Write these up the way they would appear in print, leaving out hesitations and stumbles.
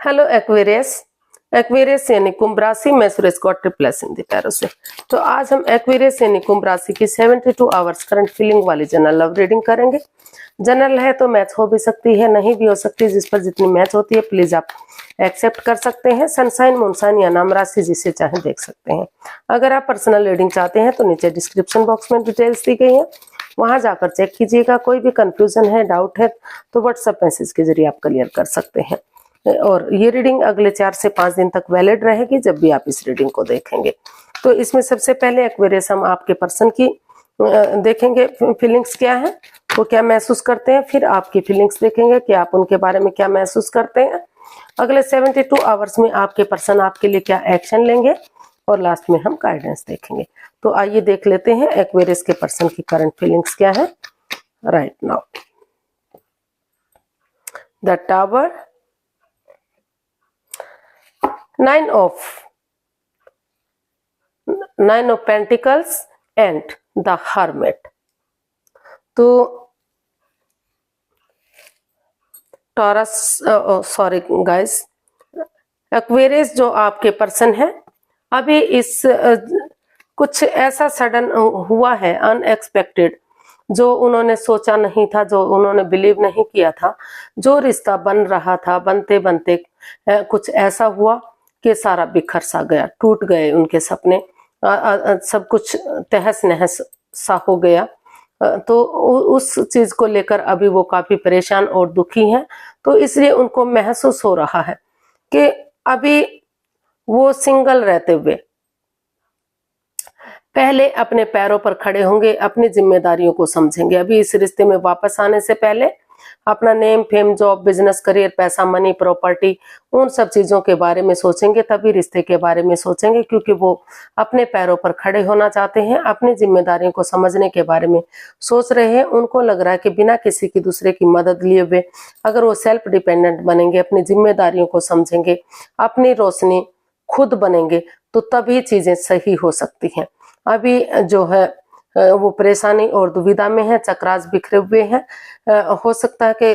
Hello Aquarius. Aquarius यानी कुंभ राशि में Suresh got replace in the tarot से। तो आज हम एक्वेरियस यानी कुंभ राशि की 72 आवर्स करंट फीलिंग वाली जनरल लव रीडिंग करेंगे। जनरल है तो मैच हो भी सकती है, नहीं भी हो सकती। जिस पर जितनी मैच होती है प्लीज आप एक्सेप्ट कर सकते हैं। सनसाइन, मूनसाइन या नाम राशि जिसे चाहे देख सकते हैं। अगर आप पर्सनल रीडिंग चाहते हैं तो नीचे डिस्क्रिप्शन बॉक्स में डिटेल्स दी गई है, वहां जाकर चेक कीजिएगा। कोई भी कंफ्यूजन है, डाउट है तो व्हाट्सएप मैसेज के जरिए आप क्लियर कर सकते हैं। और ये रीडिंग अगले 4 से 5 दिन तक वैलिड रहेगी जब भी आप इस रीडिंग को देखेंगे। तो इसमें सबसे पहले एक्वेरियस हम आपके पर्सन की देखेंगे फीलिंग्स क्या है, वो क्या महसूस करते हैं। फिर आपकी फीलिंग्स देखेंगे कि आप उनके बारे में क्या महसूस करते हैं। अगले 72 आवर्स में आपके पर्सन आपके लिए क्या एक्शन लेंगे और लास्ट में हम गाइडेंस देखेंगे। तो आइए देख लेते हैं एक्वेरियस के पर्सन की करंट फीलिंग्स क्या है right now. The tower, nine of pentacles and the hermit. तो टॉरस, सॉरी गाइस, एक्वेरियस जो आपके पर्सन है अभी इस कुछ ऐसा सडन हुआ है अनएक्सपेक्टेड, जो उन्होंने सोचा नहीं था, जो उन्होंने बिलीव नहीं किया था। जो रिश्ता बन रहा था, बनते बनते कुछ ऐसा हुआ कि सारा बिखर सा गया, टूट गए उनके सपने, सब कुछ तहस नहस सा हो गया। तो उस चीज को लेकर अभी वो काफी परेशान और दुखी हैं। तो इसलिए उनको महसूस हो रहा है कि अभी वो सिंगल रहते हुए पहले अपने पैरों पर खड़े होंगे, अपनी जिम्मेदारियों को समझेंगे। अभी इस रिश्ते में वापस आने से पहले अपना name, fame, job, business, career, पैसा, मनी, प्रॉपर्टी, उन सब चीजों के बारे में सोचेंगे, तभी रिश्ते के बारे में सोचेंगे। क्योंकि वो अपने पैरों पर खड़े होना चाहते हैं, अपनी जिम्मेदारियों को समझने के बारे में सोच रहे हैं। उनको लग रहा है कि बिना किसी की दूसरे की मदद लिए हुए अगर वो सेल्फ डिपेंडेंट बनेंगे, अपनी जिम्मेदारियों को समझेंगे, अपनी रोशनी खुद बनेंगे, तो तभी चीजें सही हो सकती हैं। अभी जो है वो परेशानी और दुविधा में है, चक्रास बिखरे हुए हैं। हो सकता है कि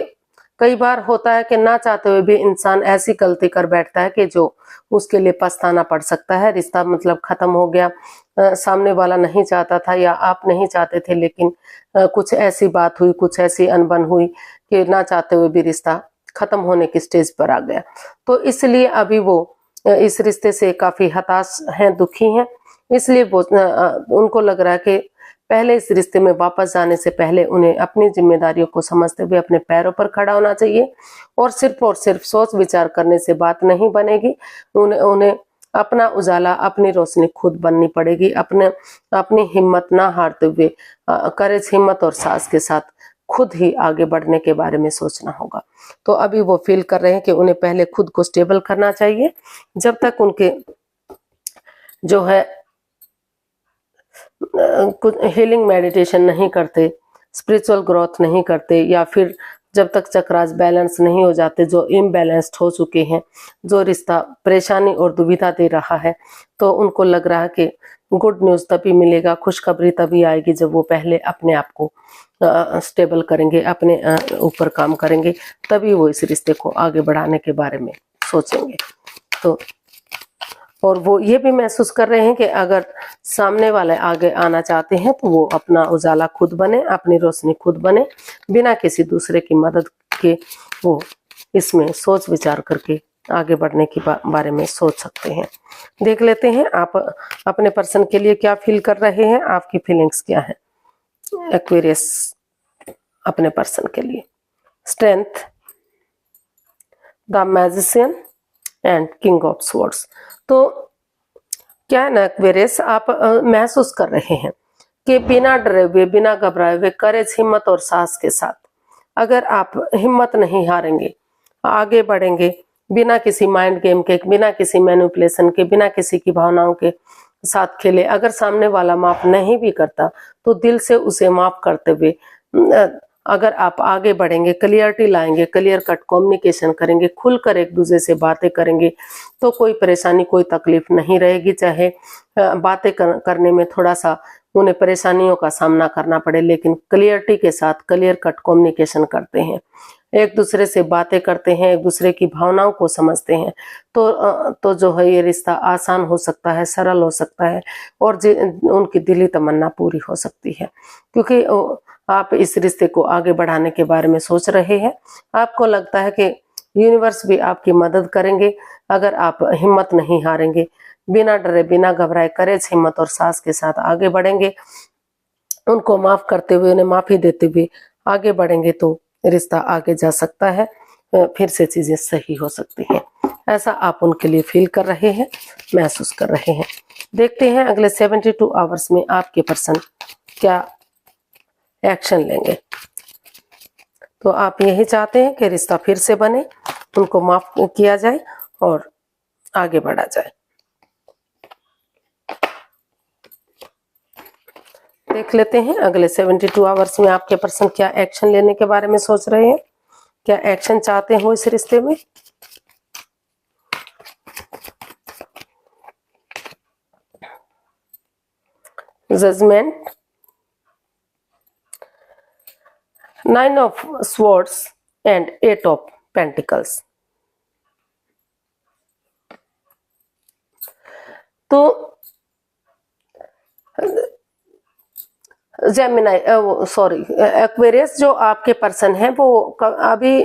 कई बार होता है कि ना चाहते हुए भी इंसान ऐसी गलती कर बैठता है कि जो उसके लिए पछताना पड़ सकता है। रिश्ता मतलब खत्म हो गया, सामने वाला नहीं चाहता था या आप नहीं चाहते थे, लेकिन कुछ ऐसी बात हुई, कुछ ऐसी अनबन हुई कि ना चाहते हुए भी रिश्ता खत्म होने की स्टेज पर आ गया। तो इसलिए अभी वो इस रिश्ते से काफी हताश हैं, दुखी हैं। इसलिए वो उनको लग रहा है कि पहले इस रिश्ते में वापस जाने से पहले उन्हें अपनी जिम्मेदारियों को समझते हुए अपने पैरों पर खड़ा होना चाहिए। और सिर्फ सोच विचार करने से बात नहीं बनेगी। उन्हें अपना उजाला, अपनी रोशनी खुद बननी पड़ेगी। अपनी हिम्मत ना हारते हुए करेज, हिम्मत और साहस के साथ खुद ही आगे बढ़ने के बारे में सोचना होगा। तो अभी वो फील कर रहे हैं कि उन्हें पहले खुद को स्टेबल करना चाहिए। जब तक उनके जो है कुछ हीलिंग मेडिटेशन नहीं करते, स्पिरिचुअल ग्रोथ नहीं करते, या फिर जब तक चक्रास बैलेंस नहीं हो जाते, जो इम्बैलेंस्ड हो चुके हैं, जो रिश्ता परेशानी और दुविधा दे रहा है, तो उनको लग रहा है कि गुड न्यूज तभी मिलेगा, खुशखबरी तभी आएगी जब वो पहले अपने आप को स्टेबल करेंगे, अपने ऊपर काम करेंगे, तभी वो इस रिश्ते को आगे बढ़ाने के बारे में सोचेंगे। तो और वो ये भी महसूस कर रहे हैं कि अगर सामने वाले आगे आना चाहते हैं तो वो अपना उजाला खुद बने, अपनी रोशनी खुद बने, बिना किसी दूसरे की मदद के वो इसमें सोच विचार करके आगे बढ़ने के बारे में सोच सकते हैं। देख लेते हैं आप अपने पर्सन के लिए क्या फील कर रहे हैं, आपकी फीलिंग्स क्या है एक्वेरियस अपने पर्सन के लिए। Strength, the magician and king of swords. तो क्या है ना एक्वेरियस, आप महसूस कर रहे हैं कि बिना डरे हुए, बिना घबराए हुए, करेज, हिम्मत और साहस के साथ अगर आप हिम्मत नहीं हारेंगे, आगे बढ़ेंगे, बिना किसी माइंड गेम के, बिना किसी मैनिपुलेशन के, बिना किसी की भावनाओं के साथ खेले, अगर सामने वाला माफ नहीं भी करता तो दिल से उसे माफ करते हुए अगर आप आगे बढ़ेंगे, क्लियरिटी लाएंगे, क्लियर कट कम्युनिकेशन करेंगे, खुलकर एक दूसरे से बातें करेंगे, तो कोई परेशानी, कोई तकलीफ नहीं रहेगी। चाहे बातें करने में थोड़ा सा उन्हें परेशानियों का सामना करना पड़े, लेकिन क्लियरिटी के साथ क्लियर कट कम्युनिकेशन करते हैं एक दूसरे से बातें करते हैं, एक दूसरे की भावनाओं को समझते हैं, तो जो है ये रिश्ता आसान हो सकता है, सरल हो सकता है और उनकी दिली तमन्ना पूरी हो सकती है। क्योंकि आप इस रिश्ते को आगे बढ़ाने के बारे में सोच रहे हैं, आपको लगता है कि यूनिवर्स भी आपकी मदद करेंगे अगर आप हिम्मत नहीं हारेंगे, बिना डरे बिना घबराए करेज, हिम्मत और साहस के साथ आगे बढ़ेंगे, उनको माफ करते हुए, उन्हें माफी देते हुए आगे बढ़ेंगे तो रिश्ता आगे जा सकता है, फिर से चीजें सही हो सकती हैं। ऐसा आप उनके लिए फील कर रहे हैं, महसूस कर रहे हैं। देखते हैं अगले 72 आवर्स में आपके पर्सन क्या एक्शन लेंगे। तो आप यही चाहते हैं कि रिश्ता फिर से बने, उनको माफ किया जाए और आगे बढ़ा जाए। देख लेते हैं अगले 72 आवर्स में आपके पर्सन क्या एक्शन लेने के बारे में सोच रहे हैं, क्या एक्शन चाहते हो इस रिश्ते में। Judgement, 9 of swords and 8 of pentacles. तो जेमिनाई एक्वेरियस जो आपके पर्सन है वो अभी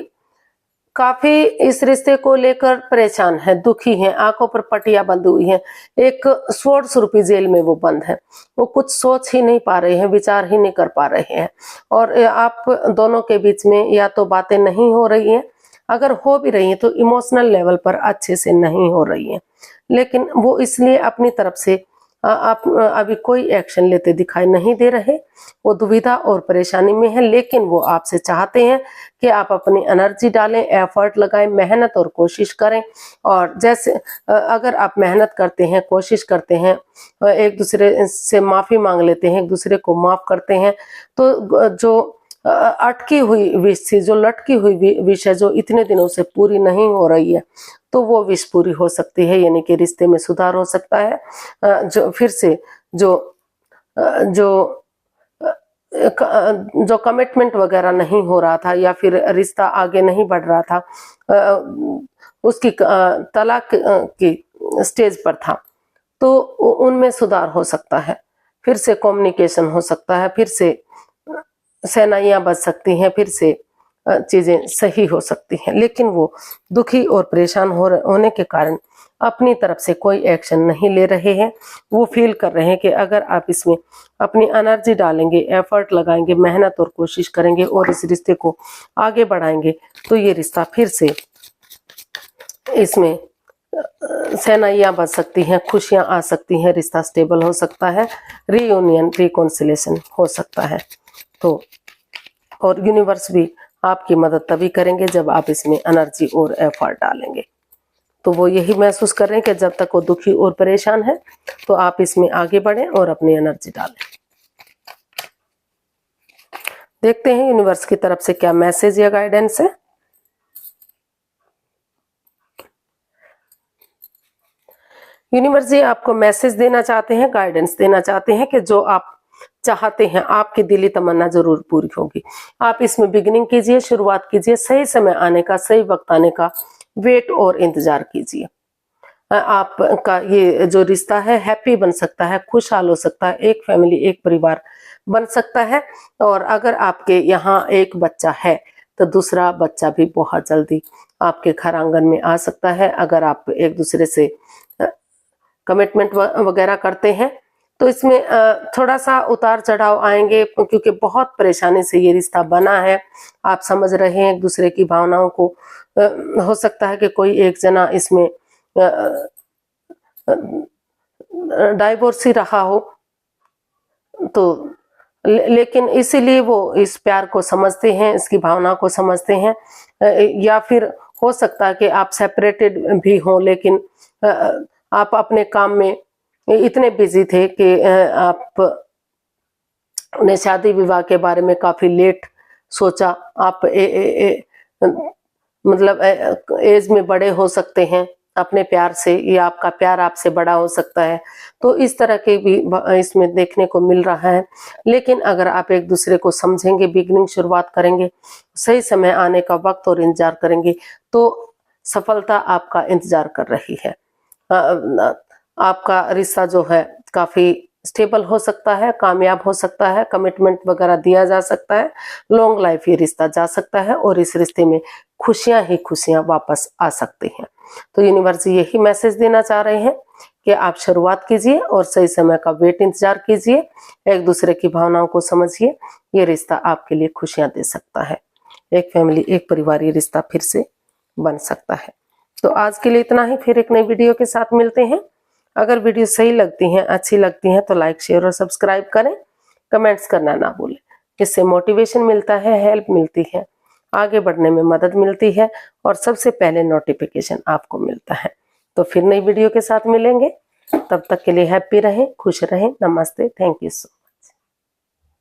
काफी इस रिश्ते को लेकर परेशान है, दुखी है, आंखों पर पट्टियां बंधी हुई हैं, एक स्वॉर्ड स्वरूपी जेल में वो बंद है, वो कुछ सोच ही नहीं पा रहे हैं, विचार ही नहीं कर पा रहे हैं और आप दोनों के बीच में या तो बातें नहीं हो रही हैं, अगर हो भी रही हैं तो इमोशनल लेवल पर अच्छे से नहीं हो रही हैं, लेकिन वो इसलिए अपनी तरफ से आप अभी कोई एक्शन लेते दिखाई नहीं दे रहे, वो दुविधा और परेशानी में है, लेकिन वो आपसे चाहते हैं कि आप अपनी एनर्जी डालें, एफर्ट लगाएं, मेहनत और कोशिश करें। और जैसे अगर आप मेहनत करते हैं, कोशिश करते हैं, एक दूसरे से माफी मांग लेते हैं, एक दूसरे को माफ करते हैं, तो जो अटकी हुई विश थी, जो लटकी हुई विश है, जो इतने दिनों से पूरी नहीं हो रही है, तो वो विश पूरी हो सकती है, यानी कि रिश्ते में सुधार हो सकता है। जो फिर से जो कमिटमेंट वगैरह नहीं हो रहा था या फिर रिश्ता आगे नहीं बढ़ रहा था, उसकी तलाक की स्टेज पर था, तो उनमें सुधार हो सकता है, फिर से कम्युनिकेशन हो सकता है, फिर से सेनाइयां बच सकती हैं, फिर से चीजें सही हो सकती हैं। लेकिन वो दुखी और परेशान होने के कारण अपनी तरफ से कोई एक्शन नहीं ले रहे हैं। वो फील कर रहे हैं कि अगर आप इसमें अपनी एनर्जी डालेंगे, एफर्ट लगाएंगे, मेहनत और कोशिश करेंगे और इस रिश्ते को आगे बढ़ाएंगे तो ये रिश्ता फिर से, इसमें सेनाइयां बच सकती हैं, खुशियां आ सकती हैं, रिश्ता स्टेबल हो सकता है, रीयूनियन, रिकॉन्सिलेशन हो सकता है। तो और यूनिवर्स भी आपकी मदद तभी करेंगे जब आप इसमें एनर्जी और एफर्ट डालेंगे। तो वो यही महसूस कर रहे हैं कि जब तक वो दुखी और परेशान है तो आप इसमें आगे बढ़ें और अपनी एनर्जी डालें। देखते हैं यूनिवर्स की तरफ से क्या मैसेज या गाइडेंस है। यूनिवर्स जी आपको मैसेज देना चाहते हैं, गाइडेंस देना चाहते हैं कि जो आप चाहते हैं आपकी दिली तमन्ना जरूर पूरी होगी। आप इसमें बिगिनिंग कीजिए, शुरुआत कीजिए, सही समय आने का, सही वक्त आने का वेट और इंतजार कीजिए। आपका ये जो रिश्ता है हैप्पी बन सकता है, खुशहाल हो सकता है, एक फैमिली, एक परिवार बन सकता है। और अगर आपके यहाँ एक बच्चा है तो दूसरा बच्चा भी बहुत जल्दी आपके घर आंगन में आ सकता है। अगर आप एक दूसरे से कमिटमेंट वगैरह करते हैं तो इसमें थोड़ा सा उतार चढ़ाव आएंगे, क्योंकि बहुत परेशानी से ये रिश्ता बना है। आप समझ रहे हैं एक दूसरे की भावनाओं को। हो सकता है कि कोई एक जना इसमें डाइवोर्स ही रहा हो, तो लेकिन इसीलिए वो इस प्यार को समझते हैं, इसकी भावना को समझते हैं। या फिर हो सकता है कि आप सेपरेटेड भी हो, लेकिन आप अपने काम में इतने बिजी थे कि आपने शादी विवाह के बारे में काफी लेट सोचा। आप मतलब एज में बड़े हो सकते हैं, अपने प्यार से, या आपका प्यार आपसे बड़ा हो सकता है। तो इस तरह के भी इसमें देखने को मिल रहा है। लेकिन अगर आप एक दूसरे को समझेंगे, बिगिनिंग शुरुआत करेंगे, सही समय आने का वक्त और इंतजार करेंगे, तो सफलता आपका इंतजार कर रही है। आपका रिश्ता जो है काफी स्टेबल हो सकता है, कामयाब हो सकता है, कमिटमेंट वगैरह दिया जा सकता है, लॉन्ग लाइफ ये रिश्ता जा सकता है और इस रिश्ते में खुशियां ही खुशियां वापस आ सकती हैं। तो यूनिवर्स यही मैसेज देना चाह रहे हैं कि आप शुरुआत कीजिए और सही समय का वेट इंतजार कीजिए, एक दूसरे की भावनाओं को समझिए, ये रिश्ता आपके लिए खुशियां दे सकता है। एक फैमिली, एक परिवार, ये रिश्ता फिर से बन सकता है। तो आज के लिए इतना ही, फिर एक नई वीडियो के साथ मिलते हैं। अगर वीडियो सही लगती हैं, अच्छी लगती हैं तो लाइक, शेयर और सब्सक्राइब करें, कमेंट्स करना ना भूलें। इससे मोटिवेशन मिलता है, हेल्प मिलती है, आगे बढ़ने में मदद मिलती है और सबसे पहले नोटिफिकेशन आपको मिलता है। तो फिर नई वीडियो के साथ मिलेंगे, तब तक के लिए हैप्पी रहें, खुश रहें। नमस्ते, थैंक यू सो मच।